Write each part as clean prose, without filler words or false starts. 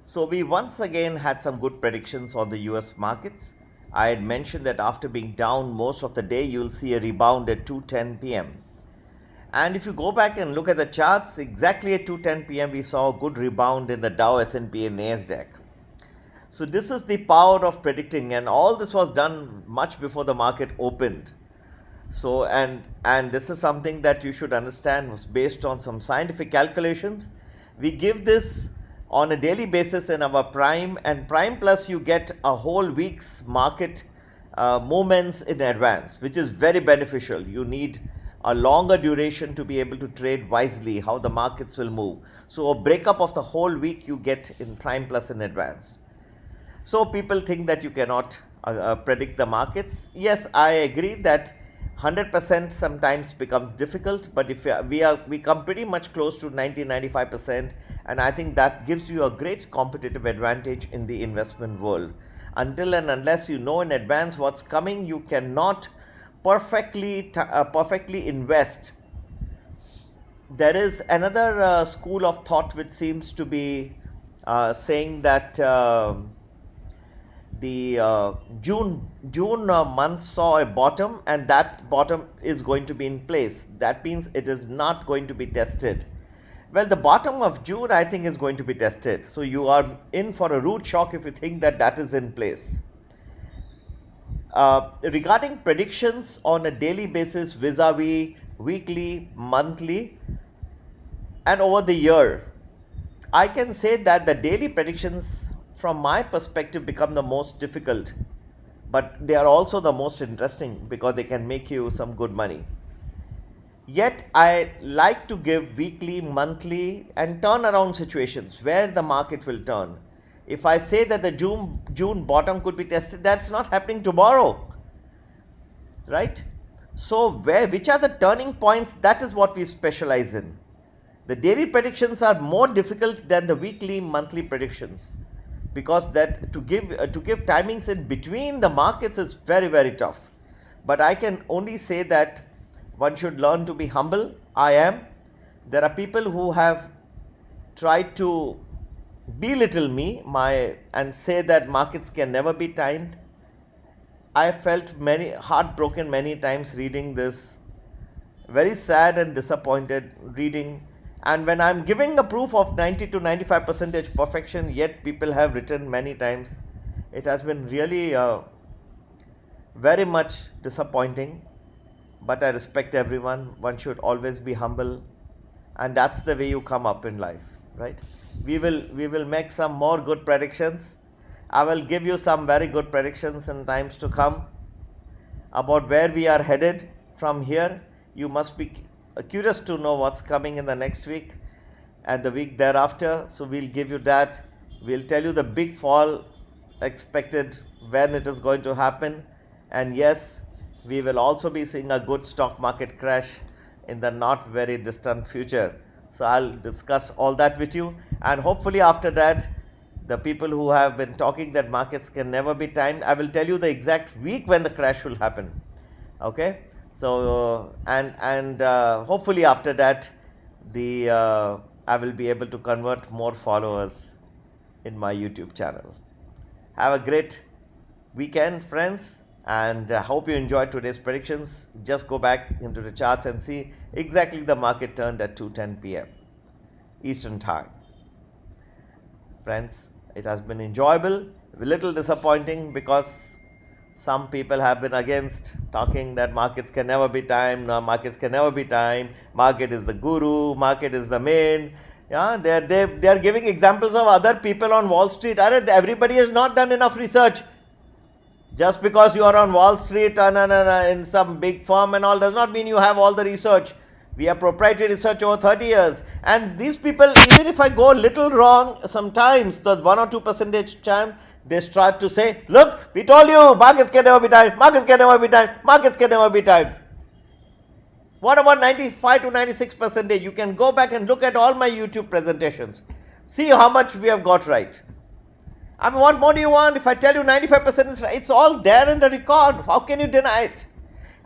So we once again had some good predictions on the US markets. I had mentioned that after being down most of the day, you'll see a rebound at 2:10 p.m. And if you go back and look at the charts, exactly at 2:10 p.m. we saw a good rebound in the Dow, S&P and Nasdaq. So this is the power of predicting, and all this was done much before the market opened. So and this is something that you should understand was based on some scientific calculations. We give this on a daily basis in our Prime, and Prime Plus you get a whole week's market movements in advance, which is very beneficial. You need a longer duration to be able to trade wisely how the markets will move. So a breakup of the whole week you get in Prime Plus in advance. So people think that you cannot predict the markets. Yes, I agree that 100% sometimes becomes difficult, but if we come pretty much close to 90-95%, and I think that gives you a great competitive advantage in the investment world. Until and unless you know in advance what's coming, you cannot perfectly invest. There is another school of thought which seems to be saying that the June month saw a bottom, and that bottom is going to be in place. That means it is not going to be tested. Well, the bottom of June I think is going to be tested. So you are in for a rude shock if you think that that is in place. Regarding predictions on a daily basis vis-a-vis weekly, monthly and over the year, I can say that the daily predictions from my perspective become the most difficult, but they are also the most interesting because they can make you some good money. Yet I like to give weekly, monthly and turnaround situations where the market will turn. If I say that the June bottom could be tested, that's not happening tomorrow, right? So which are the turning points? That is what we specialize in. The daily predictions are more difficult than the weekly, monthly predictions, because that to give timings in between the markets is very, very tough. But I can only say that one should learn to be humble. I am. There are people who have tried to belittle me and say that markets can never be timed. I felt heartbroken many times reading this, very sad and disappointed reading. And when I'm giving a proof of 90 to 95% perfection, yet people have written many times, it has been really very much disappointing. But I respect everyone. One should always be humble, and that's the way you come up in life, right? We will make some more good predictions. I will give you some very good predictions in times to come about where we are headed from here. You must be curious to know what's coming in the next week and the week thereafter. So we'll give you that. We'll tell you the big fall expected, when it is going to happen, and yes, we will also be seeing a good stock market crash in the not very distant future. So I'll discuss all that with you, and hopefully after that, the people who have been talking that markets can never be timed, I will tell you the exact week when the crash will happen. Okay, so hopefully after that, I will be able to convert more followers in my YouTube channel. Have a great weekend, friends, and hope you enjoyed today's predictions. Just go back into the charts and see exactly the market turned at 2:10 p.m. Eastern Time. Friends, it has been enjoyable, a little disappointing because some people have been against, talking that markets can never be timed. No, markets can never be timed. Market is the guru. Market is the main. Yeah, they are giving examples of other people on Wall Street. Everybody has not done enough research. Just because you are on Wall Street in some big firm and all does not mean you have all the research. We have proprietary research over 30 years. And these people, even if I go a little wrong, sometimes, those 1 or 2% chance, they start to say, look, we told you, markets can never be timed, markets can never be timed, markets can never be timed. What about 95 to 96%? You can go back and look at all my YouTube presentations. See how much we have got right. I mean, what more do you want? If I tell you 95% is right, it's all there in the record. How can you deny it?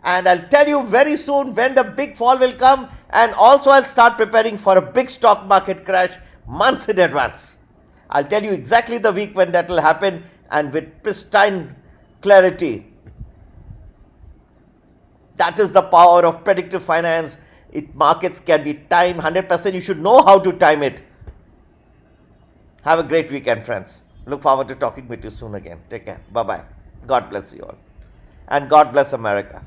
And I'll tell you very soon when the big fall will come, and also I'll start preparing for a big stock market crash months in advance. I'll tell you exactly the week when that will happen, and with pristine clarity. That is the power of predictive finance. Markets can be timed 100%. You should know how to time it. Have a great weekend, friends. Look forward to talking with you soon again. Take care. Bye-bye. God bless you all. And God bless America.